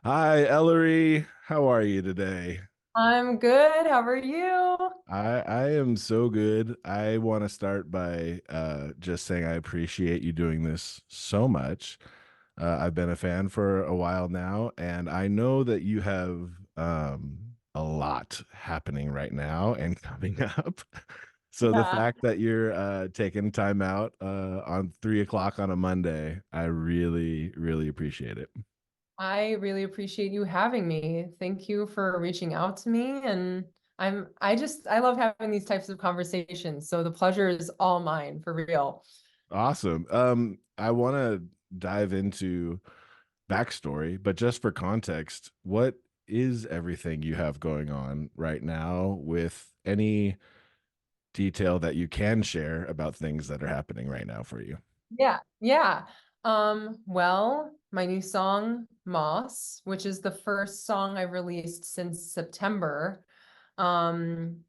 Hi, Ellery. How are you today? I'm good. How are you? I am so good. I want to start by just saying I appreciate you doing this so much. I've been a fan for a while now, and I know that you have a lot happening right now and coming up. So the Yeah, fact that you're taking time out on 3 o'clock on a Monday, I really, really appreciate it. I really appreciate you having me. Thank you for reaching out to me. And I love having these types of conversations. So the pleasure is all mine for real. Awesome. I want to dive into backstory, but just for context, what is everything you have going on right now with any detail that you can share about things that are happening right now for you? Yeah. Well, my new song, Moss, which is the first song I've released since September, um,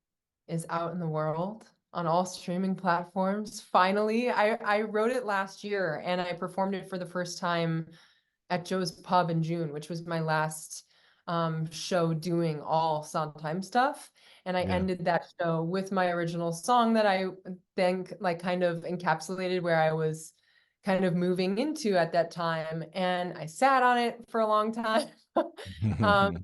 is out in the world on all streaming platforms. Finally, I wrote it last year and I performed it for the first time at Joe's Pub in June, which was my last show doing all Sondheim stuff. And I Yeah. ended that show with my original song that I think like kind of encapsulated where I was kind of moving into at that time. And I sat on it for a long time. um,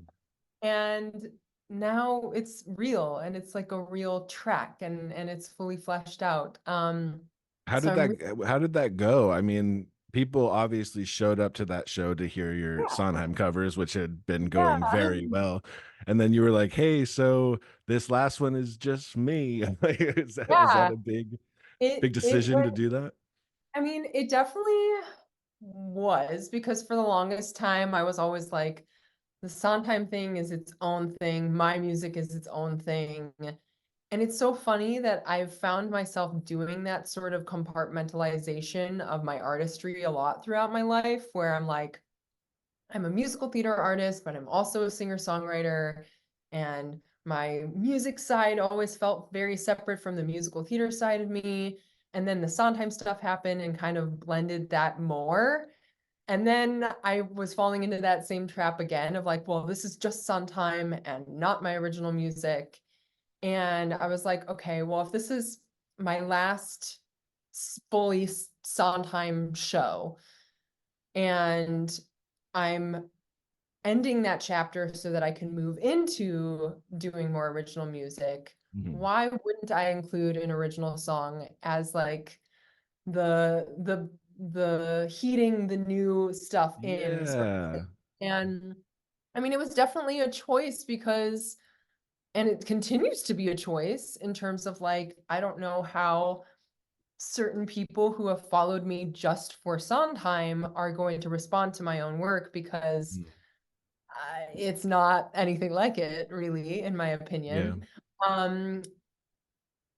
and now it's real and it's like a real track and it's fully fleshed out. How So did I'm that go? I mean, people obviously showed up to that show to hear your yeah, Sondheim covers, which had been going yeah, very well. And then you were like, "Hey, so this last one is just me." Like, is that yeah. a big It decision to went do that? I mean, it definitely was because for the longest time I was always like, the Sondheim thing is its own thing, my music is its own thing. And it's so funny that I've found myself doing that sort of compartmentalization of my artistry a lot throughout my life, where I'm like, I'm a musical theater artist, but I'm also a singer-songwriter. And my music side always felt very separate from the musical theater side of me. And then the Sondheim stuff happened and kind of blended that more. And then I was falling into that same trap again of like, well, this is just Sondheim and not my original music. And I was like, okay, well, if this is my last fully Sondheim show and I'm ending that chapter so that I can move into doing more original music, Mhm. why wouldn't I include an original song as like the heating the new stuff in sort of thing? Yeah. And I mean, it was definitely a choice because, and it continues to be a choice in terms of like, I don't know how certain people who have followed me just for Sondheim are going to respond to my own work because Mm. it's not anything like it, really, in my Yeah. opinion. Um,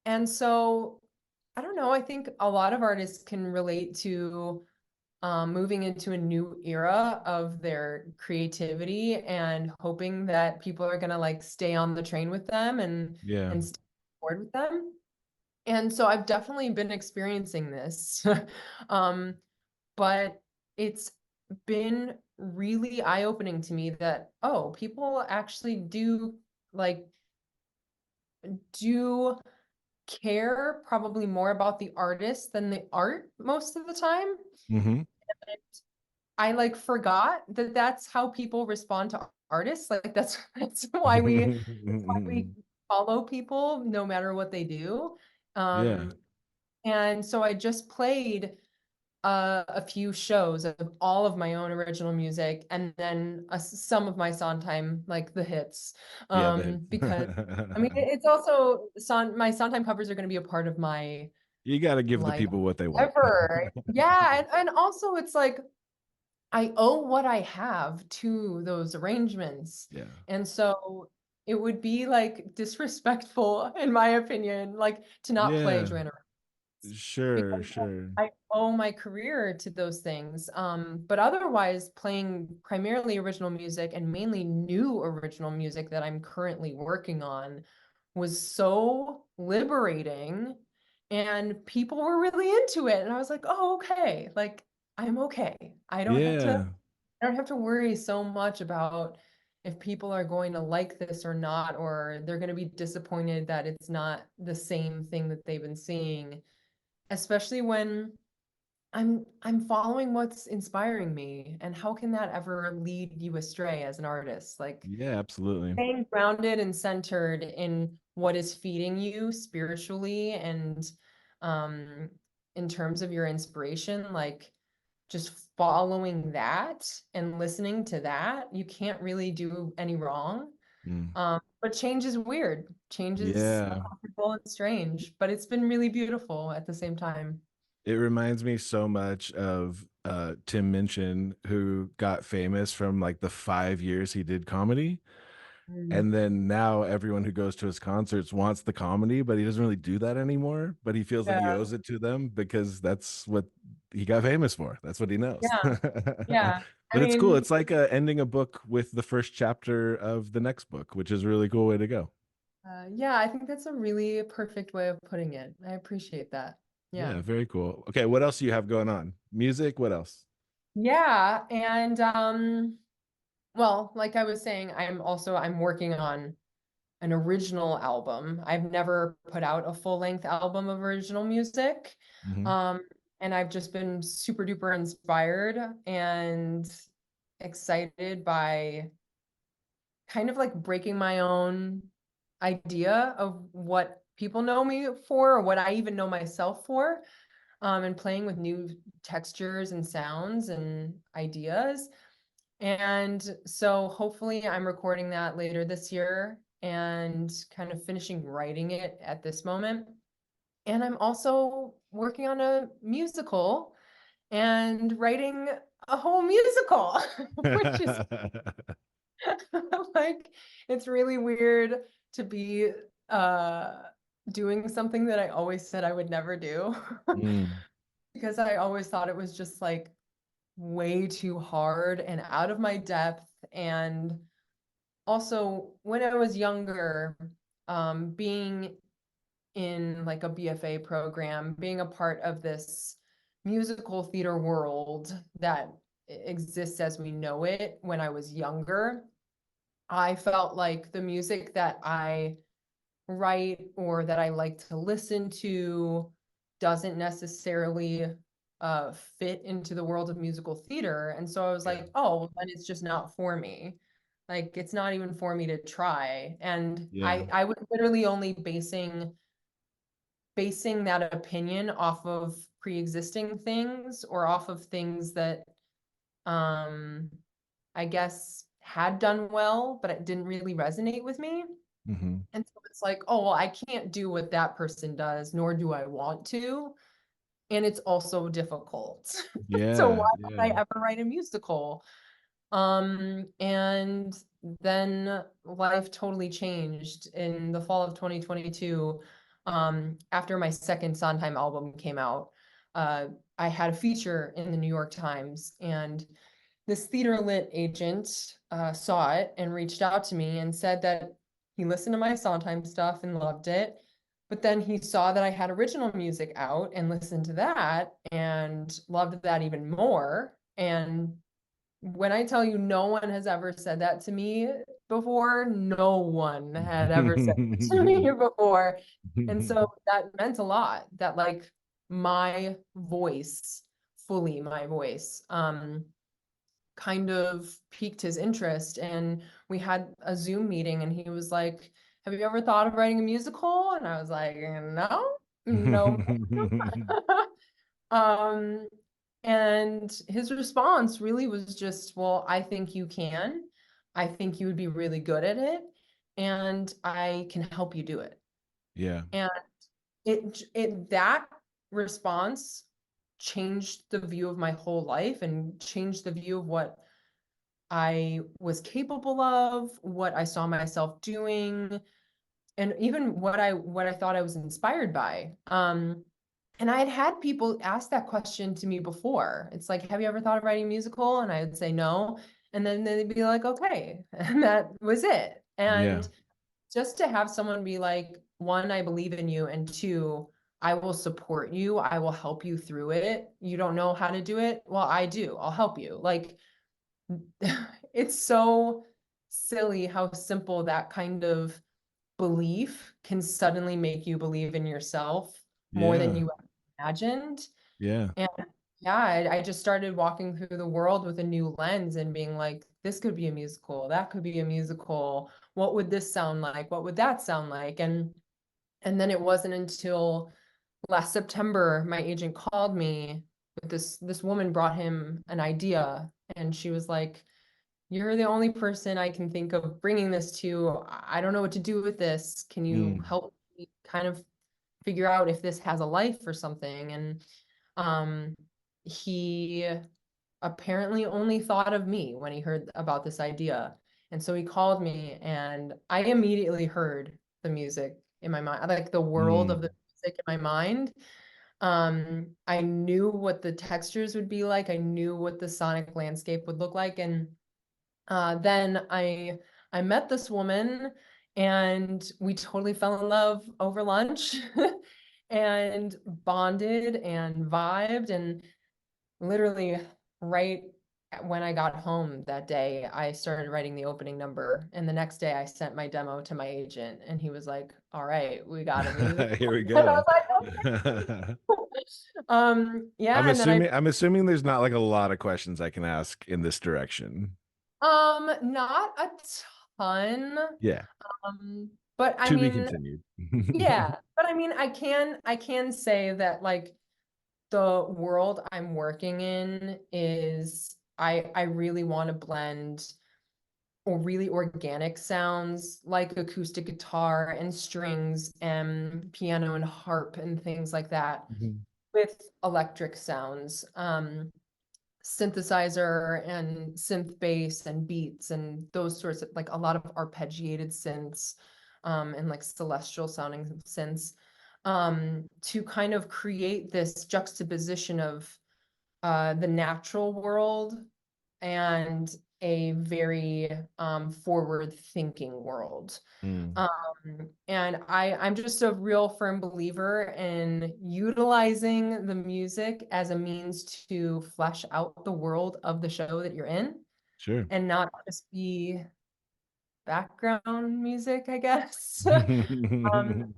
and so I don't know, I think a lot of artists can relate to moving into a new era of their creativity and hoping that people are gonna like stay on the train with them Yeah. and stay on board with them. And so I've definitely been experiencing this. Um, but it's been really eye-opening to me that, oh, people actually do like do care probably more about the artist than the art most of the time. Hmm. I like forgot that that's how people respond to artists. Like that's why we follow people no matter what they do. Yeah. Um, and so I just played a few shows of all of my own original music and then some of my Sondheim, like the hits. Yeah, the Because I mean, hits. it's also my Sondheim covers are going to be a part of my You got to give the life people what they want. ever. Yeah, and also it's like I owe what I have to those arrangements. Yeah. And so it would be like disrespectful, in my opinion, like to not play Yeah. Joanna Sure, because sure. I owe my career to those things. But otherwise, playing primarily original music and mainly new original music that I'm currently working on was so liberating. And people were really into it. And I was like, oh, okay. Like, I'm okay. I don't have to Yeah. I don't have to worry so much about if people are going to like this or not, or they're going to be disappointed that it's not the same thing that they've been seeing, especially when I'm following what's inspiring me. And how can that ever lead you astray as an artist? Like Yeah, absolutely. staying grounded and centered in what is feeding you spiritually and um in terms of your inspiration, like just following that and listening to that, you can't really do any wrong. Mm. But change is weird. Change is Yeah. uncomfortable and strange, but it's been really beautiful at the same time. It reminds me so much of Tim Minchin, who got famous from like the 5 years he did comedy. Mm. And then now everyone who goes to his concerts wants the comedy, but he doesn't really do that anymore. But he feels like he Yeah, owes it to them because that's what he got famous for. That's what he knows. yeah, yeah. I But it's cool. mean, It's like ending a book with the first chapter of the next book, which is a really cool way to go. yeah, I think that's a really perfect way of putting it. I appreciate that. Yeah. Yeah, very cool. Okay, what else do you have going on? Music, what else? Yeah, and well, like I was saying, I'm working on an original album. I've never put out a full-length album of original music. Hmm. Um, and I've just been super duper inspired and excited by kind of like breaking my own idea of what people know me for or what I even know myself for, and playing with new textures and sounds and ideas. And so hopefully I'm recording that later this year and kind of finishing writing it at this moment. And I'm also working on a musical and writing a whole musical, which is like, it's really weird to be uh doing something that I always said I would never do. Mm, Because I always thought it was just like way too hard and out of my depth. And also, when I was younger, being in like a BFA program, being a part of this musical theater world that exists as we know it when I was younger, I felt like the music that I write or that I like to listen to doesn't necessarily fit into the world of musical theater. And so I was yeah, like, oh, well, then it's just not for me. Like it's not even for me to try. And yeah. I was literally only basing that opinion off of pre-existing things or off of things that um I guess had done well, but it didn't really resonate with me. Hmm. And so it's like, oh, well, I can't do what that person does, nor do I want to. And it's also difficult. So Yeah, why would yeah. I ever write a musical? And then life totally changed in the fall of 2022. After my second Sondheim album came out, uh, I had a feature in the New York Times, and this theater lit agent saw it and reached out to me and said that he listened to my Sondheim stuff and loved it. But then he saw that I had original music out and listened to that and loved that even more. And when I tell you no one has ever said that to me before, no one had ever said it to me before. And so that meant a lot that like my voice, fully my voice, kind of piqued his interest. And we had a Zoom meeting and he was like, have you ever thought of writing a musical? And I was like, no, no. um, and his response really was just, well, I think you can. I think you would be really good at it, and I can help you do it. Yeah. And that response changed the view of my whole life and changed the view of what I was capable of, what I saw myself doing, and even what I thought I was inspired by. And I had people ask that question to me before. It's like, have you ever thought of writing a musical? And I would say no. And then they'd be like, okay. And that was it. Yeah. And just to have someone be like, one, I believe in you, and two, I will support you. I will help you through it. You don't know how to do it. Well, I do. I'll help you. Like it's so silly how simple that kind of belief can suddenly make you believe in yourself more than Yeah. you imagined. Yeah. And yeah, I just started walking through the world with a new lens and being like, this could be a musical, that could be a musical. What would this sound like? What would that sound like? And then it wasn't until last September my agent called me with this woman brought him an idea and she was like, you're the only person I can think of bringing this to. I don't know what to do with this. Can you Mm. help me kind of figure out if this has a life or something? And um, he apparently only thought of me when he heard about this idea. And so he called me, and I immediately heard the music in my mind, like the world of the Mm. music in my mind. I knew what the textures would be like. I knew what the sonic landscape would look like. And then I met this woman and we totally fell in love over lunch and bonded and vibed and literally right when I got home that day, I started writing the opening number. And the next day I sent my demo to my agent and he was like, all right, we got a musical. Here we And I go. was like, yeah, and then I'm assuming there's not like a lot of questions I can ask in this direction. not a ton. Yeah. But I To be mean, continued. yeah, but I mean, I can say that like the world I'm working in is I really want to blend or really organic sounds like acoustic guitar and strings and piano and harp and things like that Mhm. with electric sounds. Synthesizer and synth bass and beats and those sorts of like a lot of arpeggiated synths and like celestial sounding synths to kind of create this juxtaposition of the natural world and a very forward thinking world. Mm. And I'm just a real firm believer in utilizing the music as a means to flesh out the world of the show that you're in Sure. and not just be background music, I guess. um,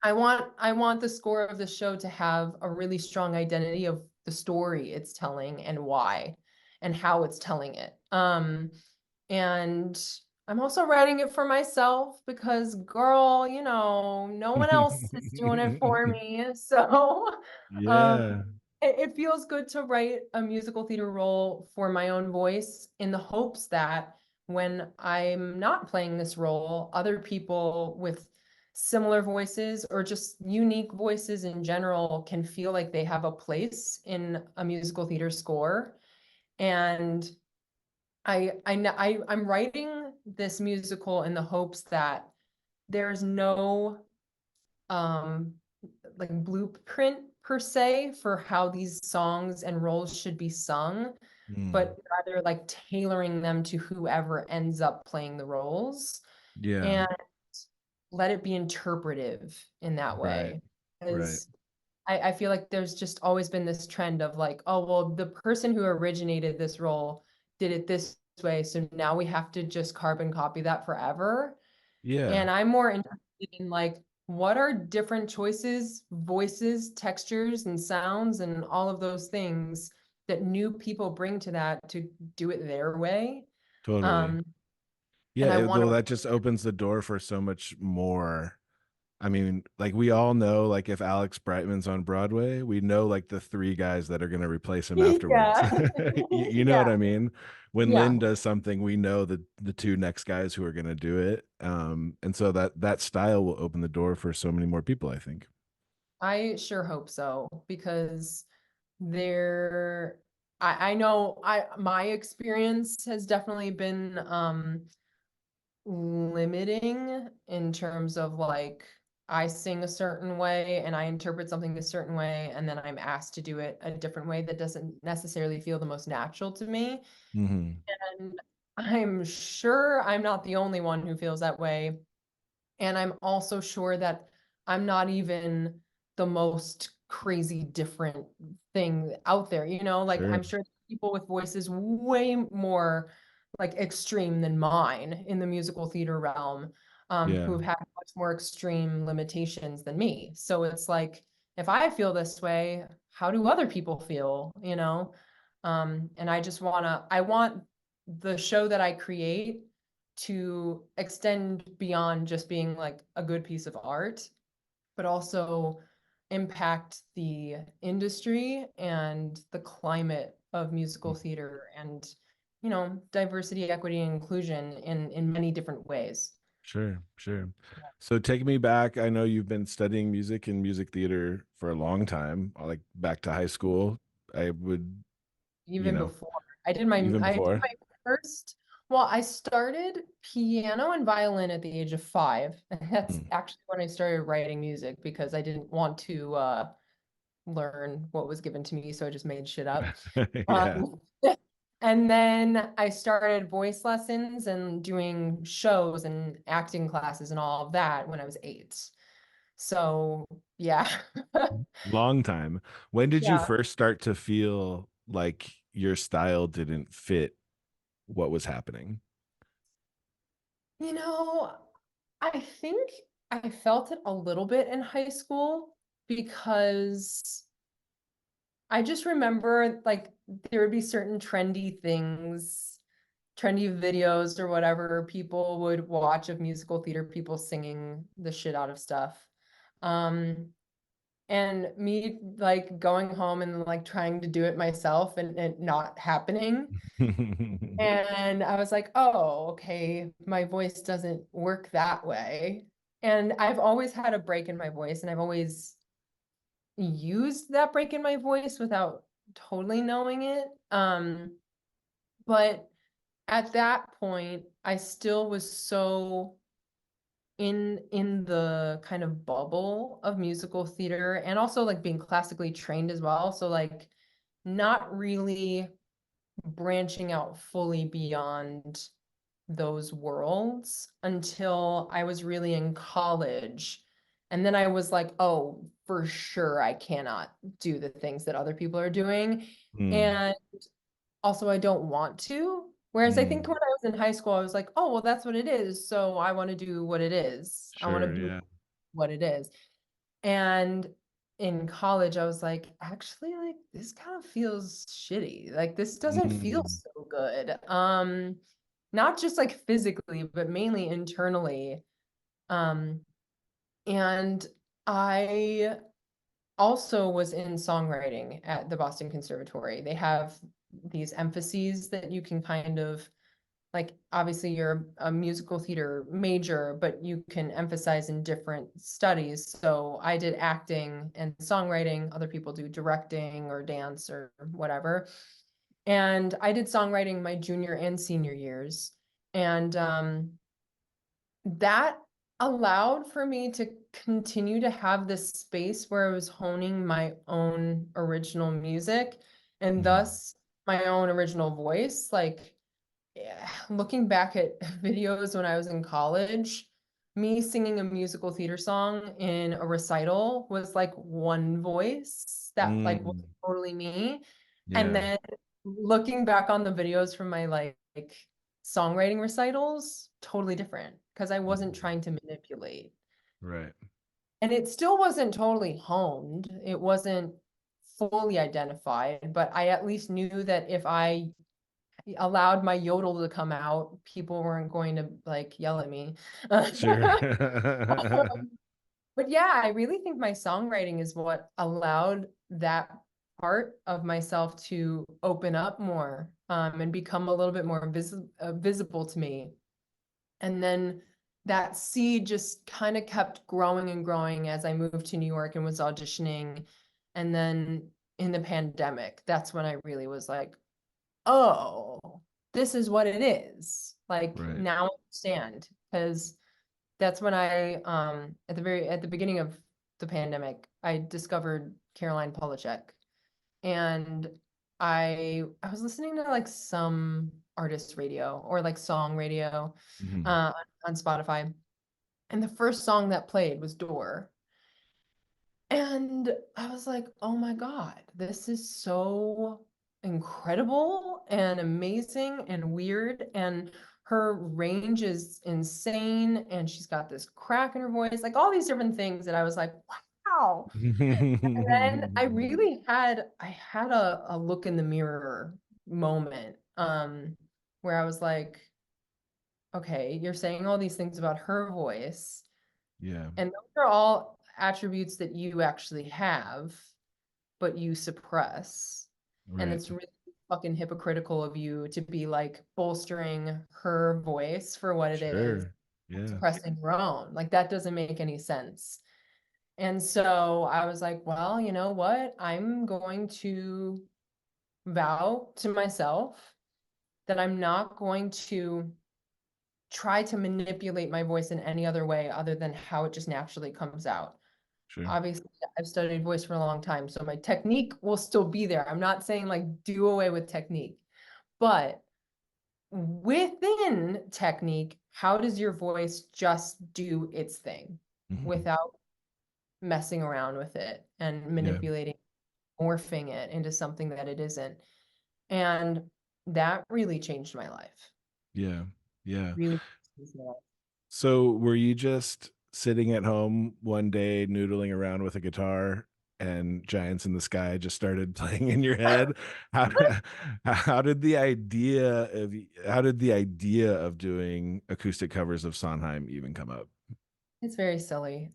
I want the score of the show to have a really strong identity of the story it's telling and why and how it's telling it. And I'm also writing it for myself because girl, no one else is doing it for me. So um Yeah, it feels good to write a musical theater role for my own voice in the hopes that when I'm not playing this role, other people with similar voices or just unique voices in general can feel like they have a place in a musical theater score. And I'm writing this musical in the hopes that there's no um like blueprint per se for how these songs and roles should be sung, mm, but rather like tailoring them to whoever ends up playing the roles yeah, and let it be interpretive in that right, way. right. Because I feel like there's just always been this trend of like, oh, well, the person who originated this role did it this way. So now we have to just carbon copy that forever. Yeah, And I'm more interested in like, what are different choices, voices, textures, and sounds, and all of those things that new people bring to that to do it their way. totally. Um, and Yeah, I want though to, that just opens the door for so much more. I mean, like we all know, like if Alex Brightman's on Broadway, we know like the three guys that are going to replace him afterwards. yeah, You know yeah, what I mean? When yeah. Lynn does something, we know the two next guys who are going to do it. And so that style will open the door for so many more people, I think. I sure hope so because there I know I my experience has definitely been limiting in terms of like I sing a certain way and I interpret something a certain way and then I'm asked to do it a different way that doesn't necessarily feel the most natural to me. Hmm. And I'm sure I'm not the only one who feels that way. And I'm also sure that I'm not even the most crazy different thing out there. Like I'm Sure. sure people with voices way more like extreme than mine in the musical theater realm, Yeah. who've had much more extreme limitations than me. So it's like, if I feel this way, how do other people feel, you know? And I want the show that I create to extend beyond just being like a good piece of art, but also impact the industry and the climate of musical theater and, diversity, equity, and inclusion in many different ways. Sure, sure. So take me back. I know you've been studying music and music theater for a long time, like back to high school. I would, you Even know, before even I did before. my first, well, I started piano and violin at the age of 5. And that's Hmm. actually when I started writing music because I didn't want to learn what was given to me, so I just made shit up. Yeah. Um, and then I started voice lessons and doing shows and acting classes and all of that when I was 8. So, yeah. Long time. When did you Yeah. first start to feel like your style didn't fit what was happening? You know, I think I felt it a little bit in high school because I just remember like there would be certain trendy things, trendy videos or whatever people would watch of musical theater people singing the shit out of stuff. Um, and me like going home and like trying to do it myself and it not happening. And I was like, oh, okay, my voice doesn't work that way. And I've always had a break in my voice, and I've always used that break in my voice without totally knowing it. But at that point, I still was so in the kind of bubble of musical theater and also like being classically trained as well. So like not really branching out fully beyond those worlds until I was really in college. And then I was like, oh, for sure, I cannot do the things that other people are doing. Mm, And also, I don't want to. Whereas I think mm. when I was in high school, I was like, oh, well, that's what it is. So I want to do what it is. I want to Sure, be yeah. what it is. And in college, I was like, actually, like this kind of feels shitty. Like this doesn't feel Mm, so good. Not just like physically, but mainly internally. Um, and I also was in songwriting at the Boston Conservatory. They have these emphases that you can kind of like, obviously you're a musical theater major, but you can emphasize in different studies. So I did acting and songwriting. Other people do directing or dance or whatever. And I did songwriting my junior and senior years. And that allowed for me to continue to have this space where I was honing my own original music and mhm. thus my own original voice. Like, yeah, looking back at videos when I was in college, me singing a musical theater song in a recital was like one voice that like was Mm, totally me. And yeah. then looking back on the videos from my like songwriting recitals, totally different because I wasn't Mm, trying to manipulate. right. And it still wasn't totally honed. It wasn't fully identified, but I at least knew that if I allowed my yodel to come out, people weren't going to like yell at me. Sure. But yeah, I really think my songwriting is what allowed that part of myself to open up more, and become a little bit more visible to me. And then that seed just kind of kept growing and growing as I moved to New York and was auditioning. And then in the pandemic, that's when I really was like, oh, this is what it is. Like Right. now I understand because that's when I at the beginning of the pandemic, I discovered Caroline Polachek. And I was listening to like some artist radio or like song radio Mhm. uh on Spotify. And the first song that played was Door. And I was like, oh my God, this is so incredible and amazing and weird, and her range is insane, and she's got this crack in her voice, like all these different things that I was like, wow. And then I had a look in the mirror moment, where I was like, okay, you're saying all these things about her voice, Yeah, and those are all attributes that you actually have, but you suppress. And right. it's really fucking hypocritical of you to be like bolstering her voice for what it is, Sure. Yeah, suppressing your own. Like that doesn't make any sense. And so I was like, well, you know what? I'm going to vow to myself that I'm not going to try to manipulate my voice in any other way other than how it just naturally comes out. sure. Obviously, I've studied voice for a long time, so my technique will still be there. I'm not saying like do away with technique, but within technique, how does your voice just do its thing Mhm. without messing around with it and Yeah, manipulating, morphing it into something that it isn't? And that really changed my life. yeah, yeah. Really changed my life. So were you just sitting at home one day noodling around with a guitar and Giants in the Sky just started playing in your head? How how did the idea of doing acoustic covers of Sondheim even come up? It's very silly.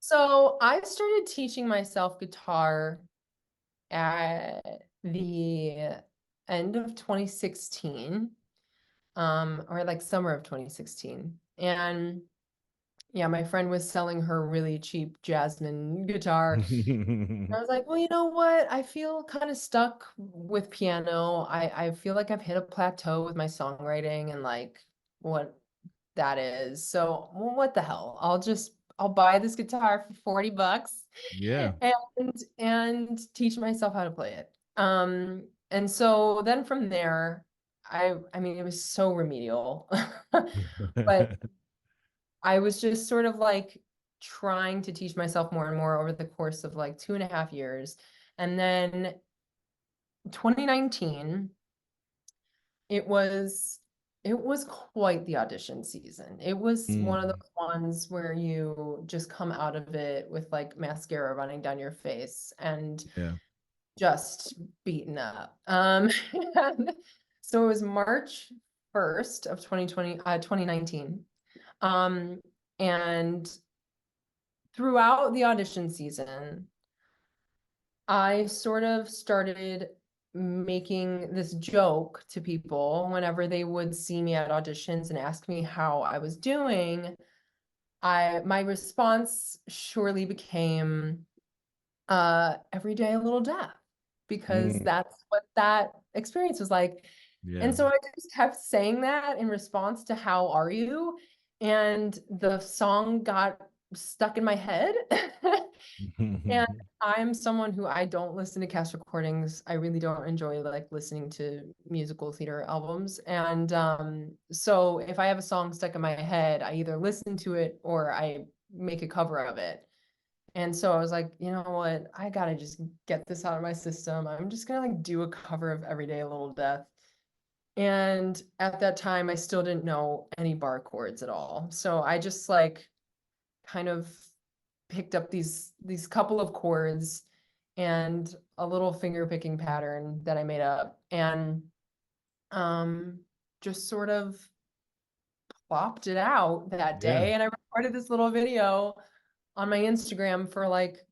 So I started teaching myself guitar at the end of 2016, or like summer of 2016. And yeah, my friend was selling her really cheap Jasmine guitar. I was like, well, you know what? I feel kind of stuck with piano. I feel like I've hit a plateau with my songwriting and like what that is. So, well, what the hell? I'll buy this guitar for $40 Yeah. and teach myself how to play it. And so then from there, I mean, it was so remedial. But I was just sort of like trying to teach myself more and more over the course of like 2.5 years. And then 2019, it was it was quite the audition season. It was one of Mm, those ones where you just come out of it with like mascara running down your face and yeah. just beaten up. And so it was March 1st of 2019. Um, and throughout the audition season, I sort of started making this joke to people whenever they would see me at auditions and ask me how I was doing. My response surely became every day a little deaf, because Mm, that's what that experience was like. yeah. And so I just kept saying that in response to how are you? And the song got stuck in my head. And I'm someone who I don't listen to cast recordings. I really don't enjoy like listening to musical theater albums. And so if I have a song stuck in my head, I either listen to it or I make a cover of it. And so I was like, you know what? I gotta just get this out of my system. I'm just gonna like do a cover of Everyday a Little Death. And at that time, I still didn't know any bar chords at all. So I just like kind of picked up these couple of chords and a little finger picking pattern that I made up, and um just sort of plopped it out that Yeah. day. And I recorded this little video on my Instagram for like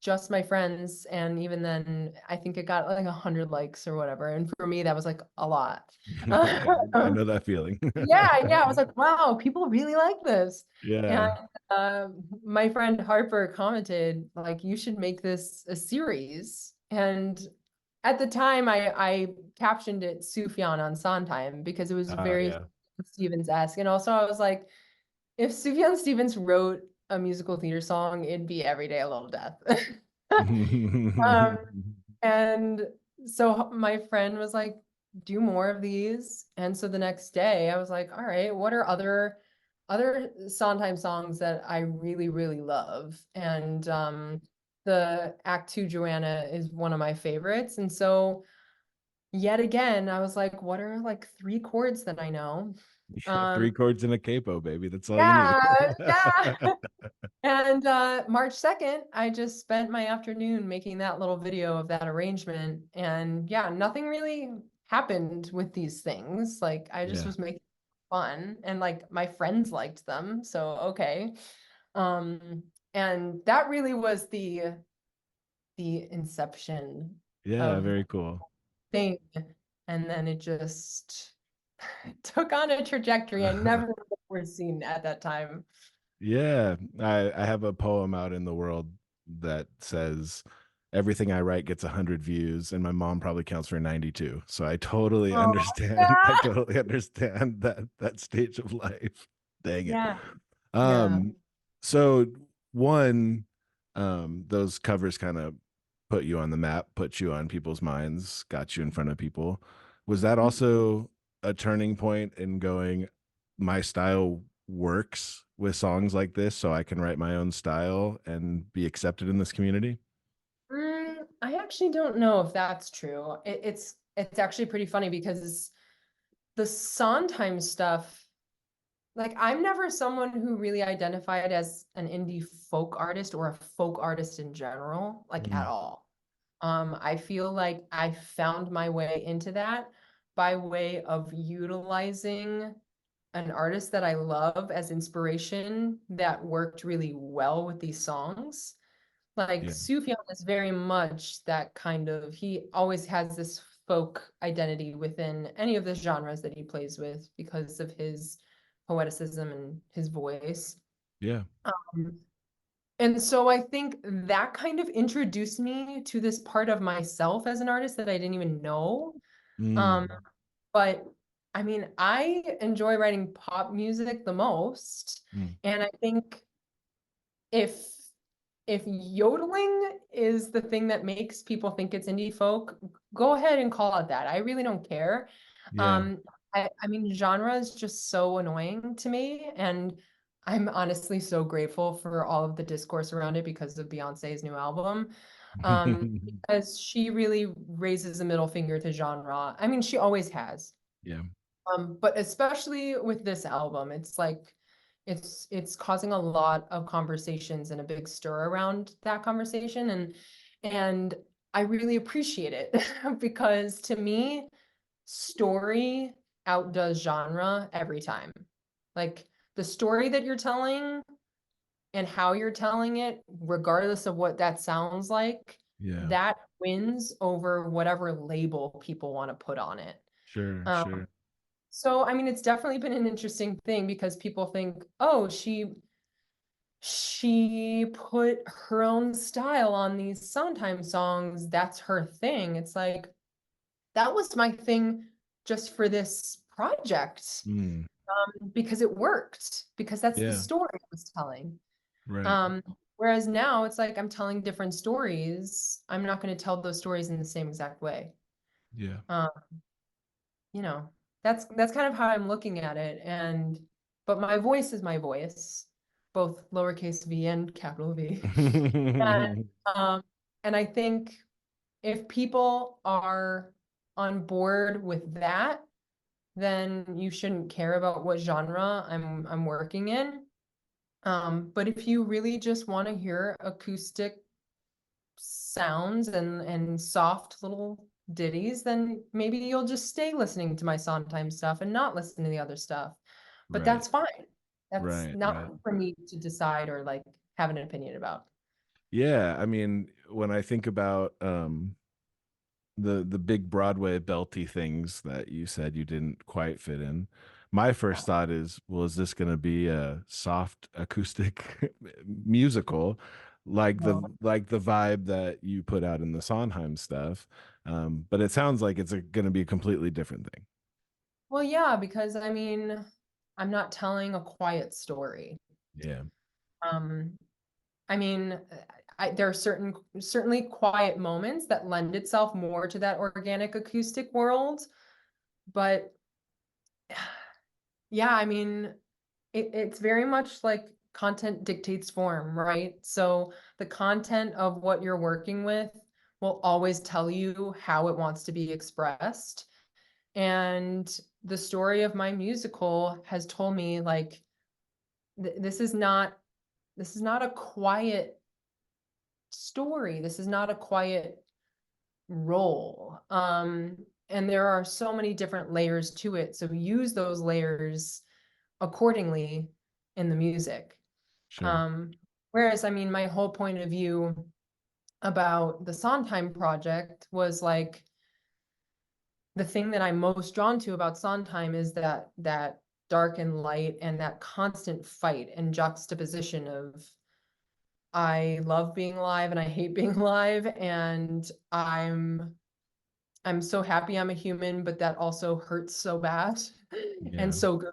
just my friends, and even then I think it got like 100 likes or whatever, and for me that was like a lot. I know that feeling. Yeah, I was like, wow, people really like this. And Yeah. uh, my friend Harper commented like, you should make this a series. And at the time I captioned it Sufjan on Sondheim because it was very Yeah. Stevens-esque. And also I was like, if Sufjan Stevens wrote a musical theater song, it'd be Everyday a Little Death. Um, and so my friend was like, do more of these. And so the next day I was like, all right, what are other Sondheim songs that I really, really love? And the Act Two Joanna is one of my favorites. And so yet again, I was like, what are like three chords that I know? Yeah, Um, three chords in a capo, baby. That's all you need. yeah, yeah. And March 2nd, I just spent my afternoon making that little video of that arrangement. And yeah, nothing really happened with these things. Like I just Yeah. was making fun and like my friends liked them. So okay. Um, and that really was the inception Yeah, of very cool. thing. And then it just took on a trajectory I never would have foreseen at that time. Yeah, I have a poem out in the world that says everything I write gets 100 views, and my mom probably counts for 92. So I totally Oh, understand. I yeah. totally understand that stage of life. Dang it. Yeah. Yeah. Um, so one, those covers kind of put you on the map, put you on people's minds, got you in front of people. Was that also a turning point in going, my style works with songs like this, so I can write my own style and be accepted in this community? I actually don't know if that's true. It's actually pretty funny because the Sondheim stuff, like I'm never someone who really identified as an indie folk artist or a folk artist in general, like at Mm, all. I feel like I found my way into that by way of utilizing an artist that I love as inspiration that worked really well with these songs. Like yeah, Sufjan is very much that kind of, he always has this folk identity within any of the genres that he plays with because of his poeticism and his voice. yeah. Um, and so I think that kind of introduced me to this part of myself as an artist that I didn't even know. Um, Mm, but I mean, I enjoy writing pop music the most. mm, And I think if if yodeling is the thing that makes people think it's indie folk, go ahead and call it that. I really don't care. yeah. Um, I mean, genre is just so annoying to me, and I'm honestly so grateful for all of the discourse around it because of Beyonce's new album. Because she really raises a middle finger to genre. I mean, she always has. Yeah. But especially with this album, it's like it's causing a lot of conversations and a big stir around that conversation, and I really appreciate it because to me, story outdoes genre every time. Like the story that you're telling and how you're telling it, regardless of what that sounds like, Yeah. that wins over whatever label people want to put on it. Sure, Um, sure. so, I mean, it's definitely been an interesting thing because people think, oh, she put her own style on these Sondheim songs. That's her thing. It's like that was my thing just for this project Mm, because it worked because that's the yeah, story I was telling. right. Um, whereas now it's like I'm telling different stories. I'm not going to tell those stories in the same exact way. Yeah. Um, you know, that's kind of how I'm looking at it. And but my voice is my voice, both lowercase v and capital V. And um, and I think if people are on board with that, then you shouldn't care about what genre I'm working in. But if you really just want to hear acoustic sounds and soft little ditties, then maybe you'll just stay listening to my Sondheim stuff and not listen to the other stuff. But Right, that's fine. That's right, not right. for me to decide or like have an opinion about. Yeah, I mean, when I think about the big Broadway belty things that you said you didn't quite fit in, my first thought is, well, is this going to be a soft acoustic musical No. like the vibe that you put out in the Sondheim stuff? But it sounds like it's going to be a completely different thing. Well, yeah, because I mean, I'm not telling a quiet story. Yeah. Um, I mean, there are certainly quiet moments that lend itself more to that organic acoustic world, but yeah, I mean, it's very much like content dictates form, right? So the content of what you're working with will always tell you how it wants to be expressed. And the story of my musical has told me like this is not a quiet story. This is not a quiet role. And there are so many different layers to it. So use those layers accordingly in the music. Sure. Um, Whereas, I mean, my whole point of view about the Sondheim project was like the thing that I'm most drawn to about Sondheim is that dark and light and that constant fight and juxtaposition of I love being alive and I hate being alive, and I'm so happy I'm a human, but that also hurts so bad and Yeah. so good.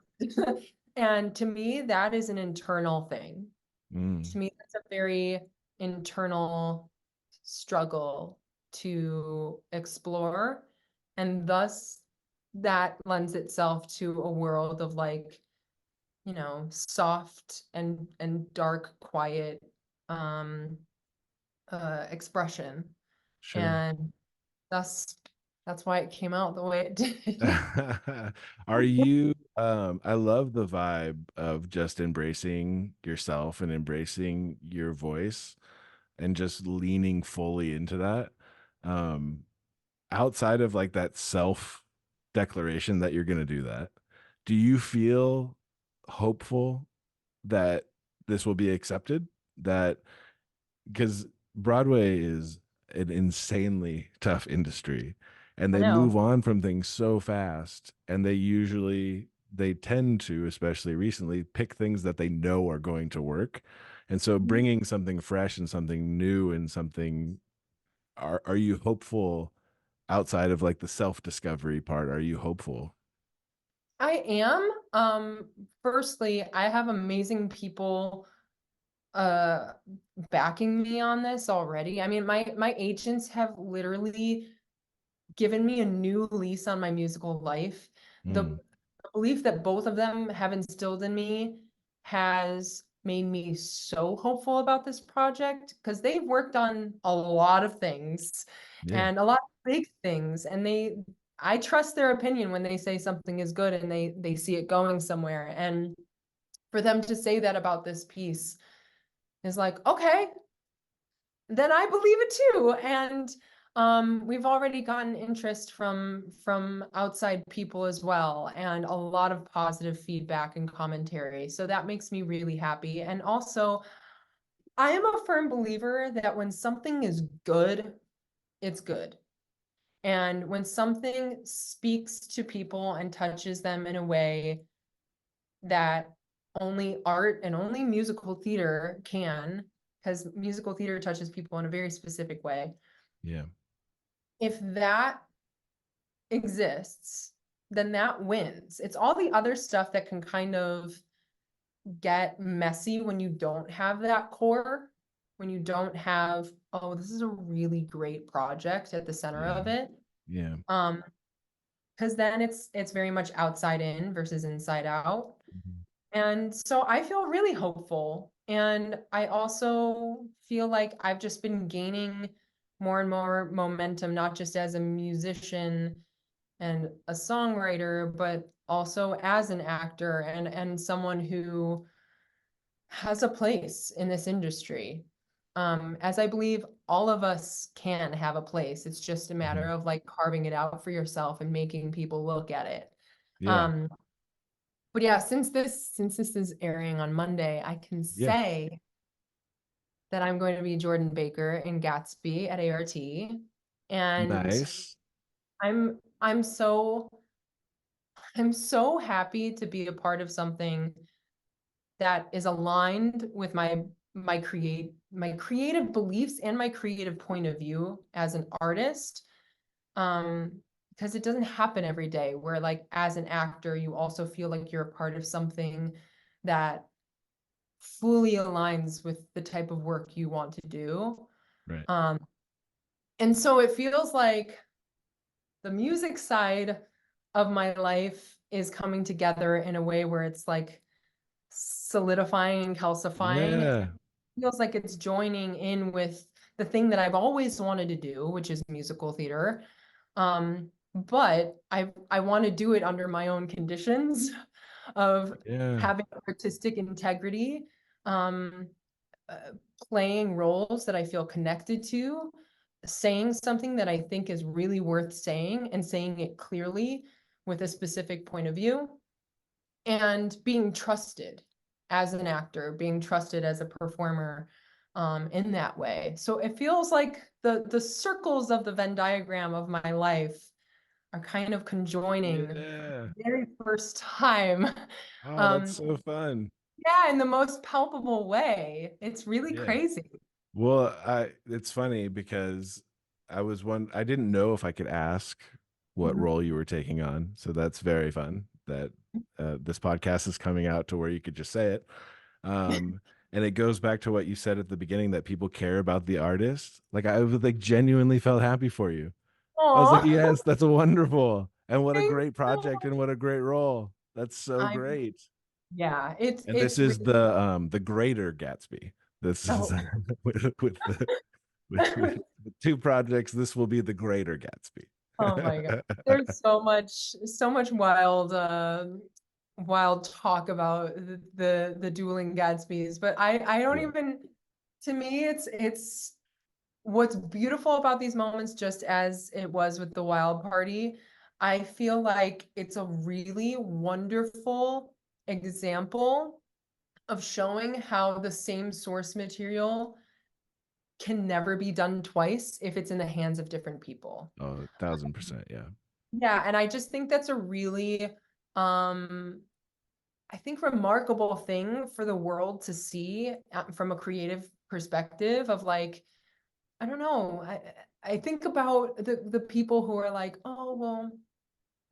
And to me, that is an internal thing. Mm, To me, that's a very internal struggle to explore. And thus, that lends itself to a world of like, soft and dark, quiet um, expression. sure. And that's that's why it came out the way it did. Are you I love the vibe of just embracing yourself and embracing your voice and just leaning fully into that. Um Outside of like that self declaration that you're going to do that, do you feel hopeful that this will be accepted? That because Broadway is an insanely tough industry and I they move know. on from things so fast and they tend to, especially recently, pick things that they know are going to work. And so bringing something fresh and something new and something are you hopeful outside of like the self-discovery part? Are you hopeful? I am. Firstly, I have amazing people uh backing me on this already. I mean, my agents have literally given me a new lease on my musical life. The Mm, belief that both of them have instilled in me has made me so hopeful about this project because they've worked on a lot of things yeah. and a lot of big things, and I trust their opinion when they say something is good and they see it going somewhere. And for them to say that about this piece is like, okay, then I believe it too. And we've already gotten interest from outside people as well, and a lot of positive feedback and commentary. So that makes me really happy. And also, I am a firm believer that when something is good, it's good. And when something speaks to people and touches them in a way that only art and only musical theater can, because musical theater touches people in a very specific way. Yeah. If that exists, then that wins. It's all the other stuff that can kind of get messy when you don't have that core, when you don't have, oh, this is a really great project at the center Yeah. of it. Yeah. Um, because then it's very much outside in versus inside out. Mhm. And so I feel really hopeful. And I also feel like I've just been gaining more and more momentum, not just as a musician and a songwriter, but also as an actor and someone who has a place in this industry. As I believe all of us can have a place. It's just a matter Mhm. of like carving it out for yourself and making people look at it. Yeah. Um, but yeah, since this is airing on Monday, I can Yeah. say that I'm going to be Jordan Baker in Gatsby at ART. And Nice. I'm so happy to be a part of something that is aligned with my creative beliefs and my creative point of view as an artist. Because it doesn't happen every day where like as an actor you also feel like you're a part of something that fully aligns with the type of work you want to do. Right. Um, and so it feels like the music side of my life is coming together in a way where it's like solidifying and calcifying. It Yeah. feels like it's joining in with the thing that I've always wanted to do, which is musical theater. But I want to do it under my own conditions of Yeah. having artistic integrity, um, uh, playing roles that I feel connected to, saying something that I think is really worth saying and saying it clearly with a specific point of view, and being trusted as an actor, being trusted as a performer, in that way. So it feels like the circles of the Venn diagram of my life are kind of conjoining Yeah. the very first time. Oh, that's Um, so fun. yeah, in the most palpable way. It's really Yeah. crazy. Well, it's funny because I didn't know if I could ask what Mhm. role you were taking on. So that's very fun that this podcast is coming out to where you could just say it. Um, and it goes back to what you said at the beginning that people care about the artist. Like I was like genuinely felt happy for you. I was like, Aw, yes, that's wonderful. And what a thanks great so project and much. what a great role. That's so I'm great. yeah, it's And this it's is really the Greater Gatsby. This is oh. with the with two projects. This will be the Greater Oh my God. Gatsby. There's so much wild wild talk about the dueling Gatsbys, but I don't Yeah, even, to me it's what's beautiful about these moments, just as it was with the Wild Party. I feel like it's a really wonderful example of showing how the same source material can never be done twice if it's in the hands of different people. oh, 1000%. Yeah, Yeah, and I just think that's a really, um, I think, remarkable thing for the world to see, from a creative perspective of like, I don't know, I think about the people who are like, oh, well,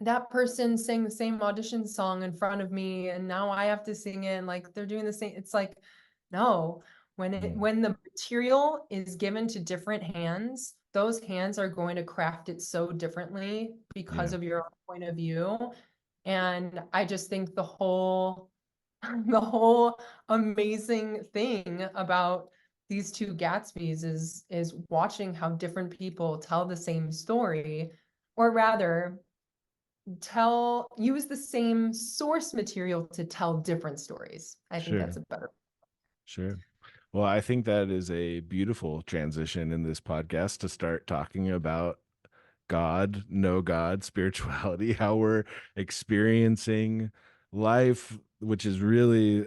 that person sang the same audition song in front of me and now I have to sing it, and like they're doing the same. It's like, no, mm, when the material is given to different hands, those hands are going to craft it so differently yeah, because of your own point of view. And I just think the whole the whole amazing thing about these two Gatsbys is watching how different people tell the same story, or rather use the same source material to tell different stories. I think sure, that's a better. sure. Well, I think that is a beautiful transition in this podcast to start talking about God, no God, spirituality, how we're experiencing life, which is really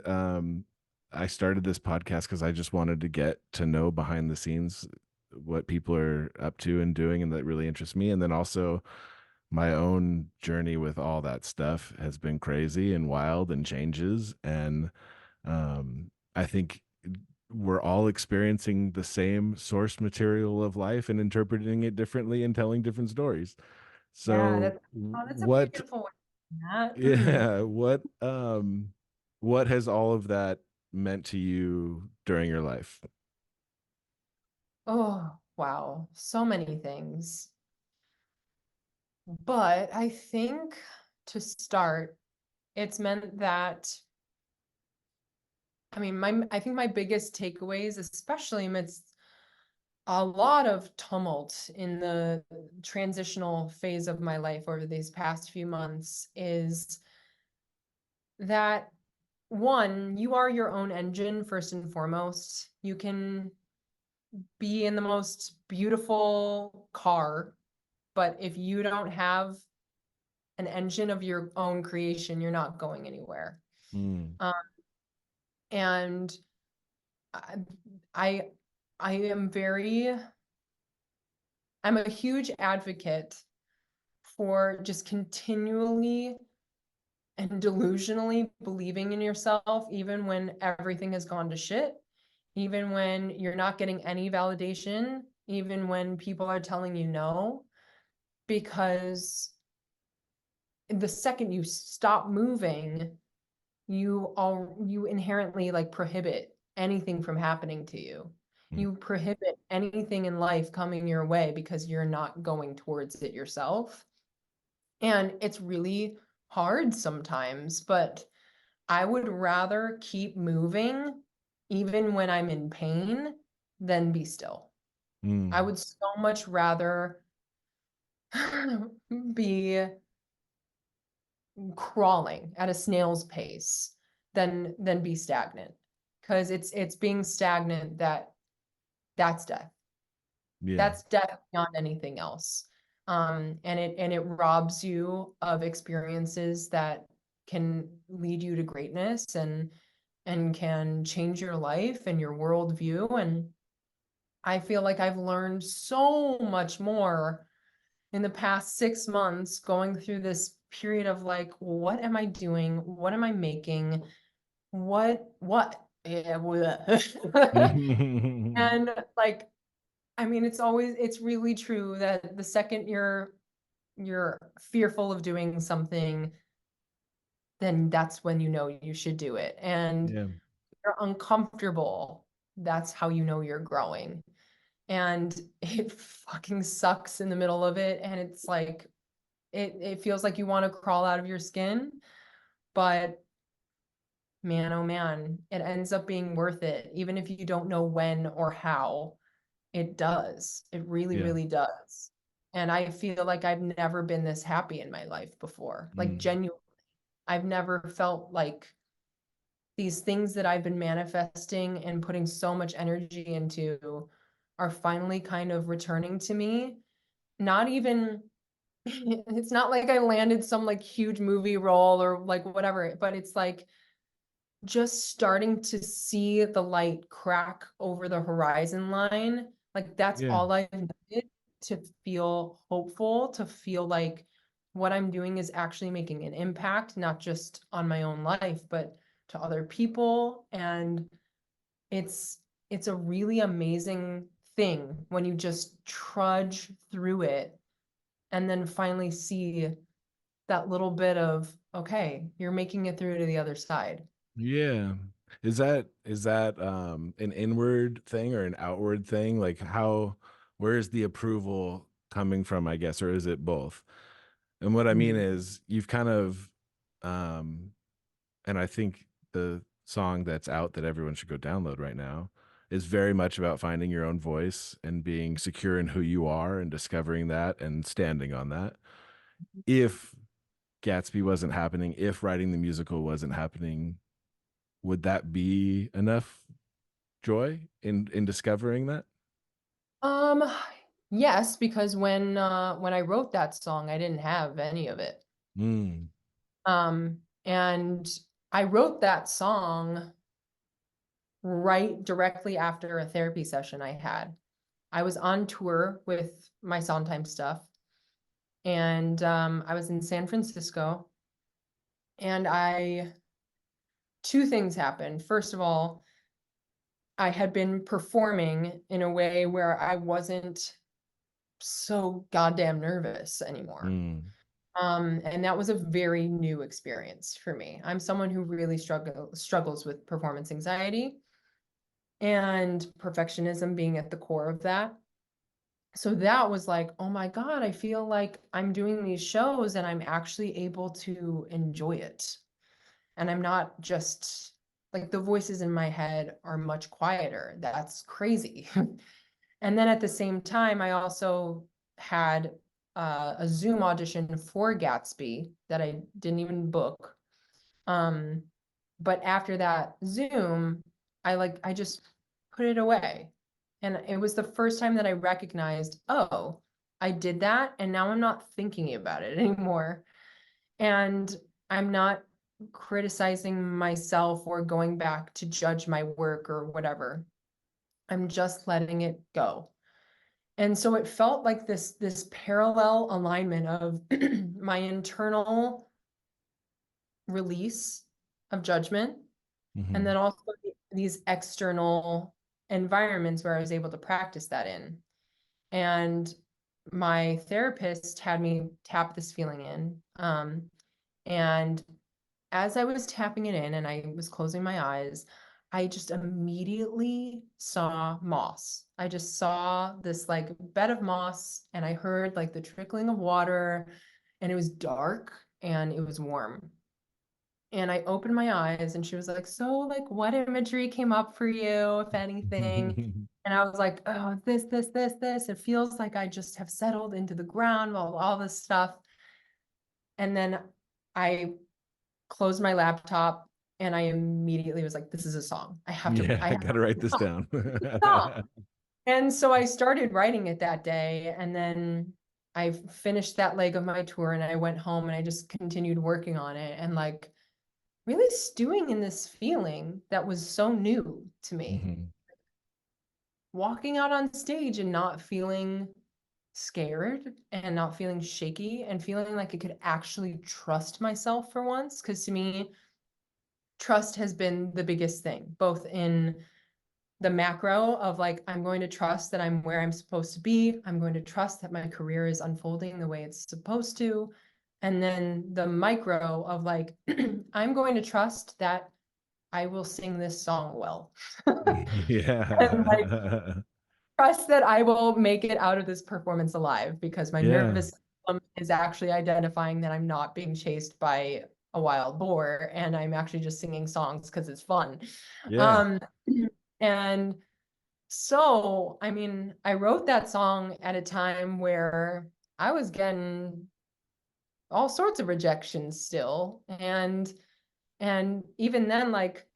I started this podcast because I just wanted to get to know behind the scenes what people are up to and doing, and that really interests me. And then also my own journey with all that stuff has been crazy and wild and changes. And I think we're all experiencing the same source material of life and interpreting it differently and telling different stories. Yeah, So that's a what beautiful way to do that. Mm. yeah, what has all of that meant to you during your life? Oh, wow. So many things. But I think, to start, it's meant that, I mean, I think my biggest takeaways, especially amidst a lot of tumult in the transitional phase of my life over these past few months, is that, one, you are your own engine first and foremost. You can be in the most beautiful car, but if you don't have an engine of your own creation, you're not going anywhere. Mm, Um, and I, I am I'm a huge advocate for just continually and delusionally believing in yourself, even when everything has gone to shit, even when you're not getting any validation, even when people are telling you no, because the second you stop moving, you inherently like prohibit anything from happening to you. mm, You prohibit anything in life coming your way because you're not going towards it yourself. And it's really hard sometimes, but I would rather keep moving even when I'm in pain than be still. I Mm. would so much rather be crawling at a snail's pace than be stagnant, because it's being stagnant that's death. Yeah. That's death beyond anything else. And it robs you of experiences that can lead you to greatness and can change your life and your worldview. And I feel like I've learned so much more in the past 6 months going through this period of like, what am I doing? What am I making? What? Yeah, and like, I mean, it's really true that the second you're fearful of doing something, then that's when you know you should do it. And Yeah. you're uncomfortable, that's how you know you're growing. And it fucking sucks in the middle of it. And it's like, it feels like you want to crawl out of your skin, but man, oh man, it ends up being worth it. Even if you don't know when or how, it does. It really, Yeah. really does. And I feel like I've never been this happy in my life before. Like, Mm. genuinely, I've never felt like these things that I've been manifesting and putting so much energy into are finally kind of returning to me. Not even, it's not like I landed some like huge movie role or like whatever, but it's like just starting to see the light crack over the horizon line. Like, that's Yeah. all I needed to feel hopeful, to feel like what I'm doing is actually making an impact, not just on my own life, but to other people. And it's it's a really amazing thing when you just trudge through it and then finally see that little bit of, okay, you're making it through to the other side. Yeah. Is that an inward thing or an outward thing? Like how where is the approval coming from, I guess, or is it both? And what I mean Mm. is you've kind of um and I think the song that's out that everyone should go download right now is very much about finding your own voice and being secure in who you are and discovering that and standing on that. If Gatsby wasn't happening, if writing the musical wasn't happening, would that be enough joy in discovering that? Um, yes, because when I wrote that song, I didn't have any of it. Mm. And I wrote that song right directly after a therapy session I had. I was on tour with my Sondheim stuff, and I was in San Francisco, and I two things happened. First of all, I had been performing in a way where I wasn't so goddamn nervous anymore. Mm. And that was a very new experience for me. I'm someone who really struggles with performance anxiety and perfectionism being at the core of that. So that was like, oh my God, I feel like I'm doing these shows and I'm actually able to enjoy it. And I'm not just like, the voices in my head are much quieter. That's crazy. And then at the same time, I also had a Zoom audition for Gatsby that I didn't even book. Um, but after that Zoom, I just put it away. And it was the first time that I recognized, oh, I did that, and now I'm not thinking about it anymore. And I'm not criticizing myself or going back to judge my work or whatever. I'm just letting it go. And so it felt like this parallel alignment of my internal release of judgment, and Mhm. then also these external environments where I was able to practice that in. And my therapist had me tap this feeling in. And as I was tapping it in and I was closing my eyes, I just immediately saw moss. I just saw this like bed of moss, and I heard like the trickling of water, and it was dark and it was warm. And I opened my eyes and she was like, so like what imagery came up for you, if anything? And I was like, oh, this. It feels like I just have settled into the ground, all this stuff. And then I closed my laptop and I immediately was like, this is a song. Yeah, I I have gotta write this down. a song. And so I started writing it that day. And then I finished that leg of my tour and I went home and I just continued working on it and like really stewing in this feeling that was so new to me. Mhm. Walking out on stage and not feeling scared and not feeling shaky and feeling like I could actually trust myself for once. Because to me, trust has been the biggest thing, both in the macro of like, I'm going to trust that I'm where I'm supposed to be. I'm going to trust that my career is unfolding the way it's supposed to. And then the micro of like, I'm going to trust that I will sing this song well. And like, Yeah. trust that I will make it out of this performance alive because my Yeah. nervous system is actually identifying that I'm not being chased by a wild boar and I'm actually just singing songs because it's fun. Yeah. Um, and so, I mean, I wrote that song at a time where I was getting all sorts of rejections still. And even then, like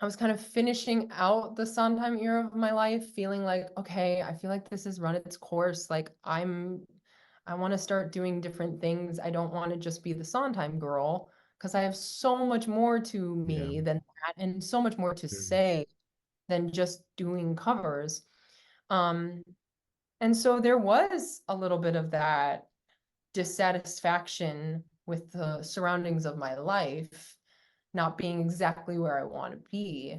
I was kind of finishing out the Sondheim era of my life, feeling like, okay, I feel like this has run its course. Like I want to start doing different things. I don't want to just be the Sondheim girl because I have so much more to Yeah. me than that and so much more to say than just doing covers. Um, and so there was a little bit of that dissatisfaction with the surroundings of my life not being exactly where I want to be,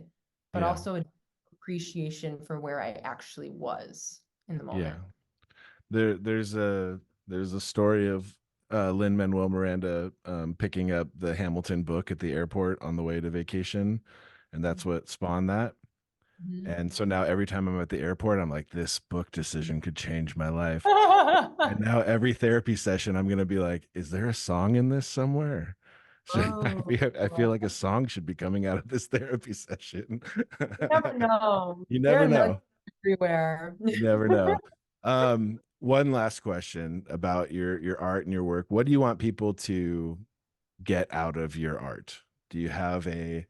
but Yeah. also an appreciation for where I actually was in the Yeah. moment. There's a story of Lin-Manuel Miranda picking up the Hamilton book at the airport on the way to vacation, and that's what spawned that. Mhm. And so now every time I'm at the airport, I'm like, this book decision could change my life. And now every therapy session, I'm gonna be like, is there a song in this somewhere? Oh, I feel like a song should be coming out of this therapy session. you never know. You There never are nuggets know. everywhere. You never know. One last question about your art and your work. What do you want people to get out of your art? Do you have a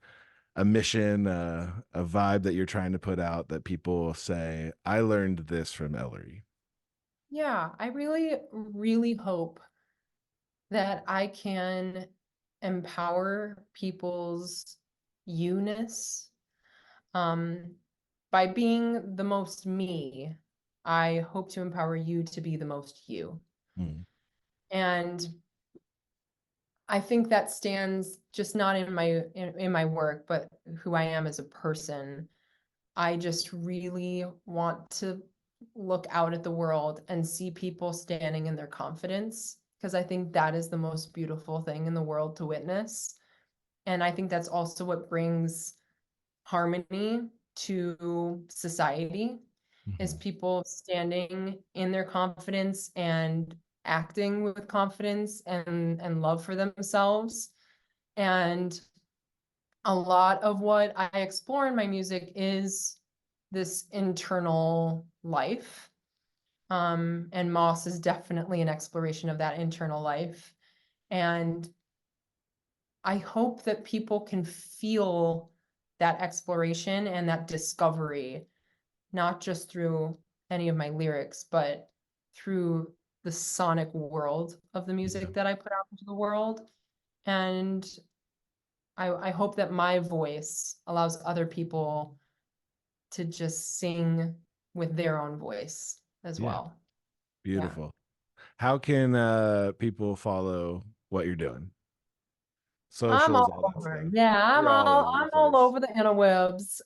mission, a vibe that you're trying to put out that people say, I learned this from Ellery? Yeah, I really, really hope that I can empower people's you-ness. By being the most me, I hope to empower you to be the most you. Mm, And I think that stands just not in my work, but who I am as a person. I just really want to look out at the world and see people standing in their confidence because I think that is the most beautiful thing in the world to witness. And I think that's also what brings harmony to society is mhm. people standing in their confidence and acting with confidence and love for themselves. And a lot of what I explore in my music is this internal life. And Moss is definitely an exploration of that internal life. And I hope that people can feel that exploration and that discovery, not just through any of my lyrics, but through the sonic world of the Yeah. music that I put out into the world. And I hope that my voice allows other people to just sing with their own voice as Yeah. well. Yeah. Beautiful. How can people follow what you're doing? I'm Socials, all all that over. stuff. Yeah, You're all over the I'm all place. over the interwebs.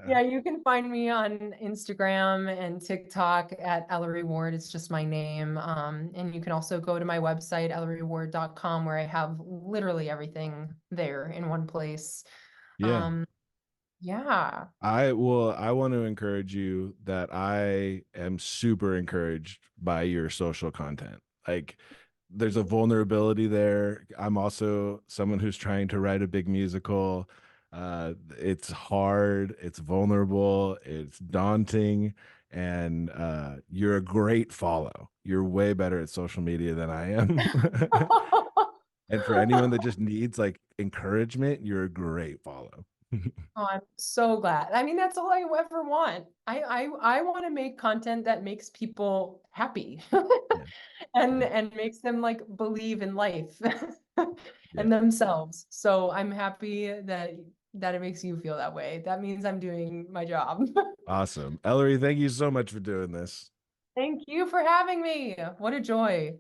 Yeah, you can find me on Instagram and TikTok at Eleri Ward. It's just my name. And you can also go to my website, eleryward.com, where I have literally everything there in one place. Yeah. Um, yeah. I want to encourage you that I am super encouraged by your social content. Like there's a vulnerability there. I'm also someone who's trying to write a big musical. It's hard, it's vulnerable, it's daunting, and you're a great follow. You're way better at social media than I am. And for anyone that just needs like encouragement, you're a great follow. Oh, I'm so glad. I mean, that's all I ever want. I want to make content that makes people happy Yeah, and yeah, makes them like believe in life yeah. and themselves. So I'm happy that it makes you feel that way. That means I'm doing my job. Awesome. Ellery, thank you so much for doing this. Thank you for having me. What a joy.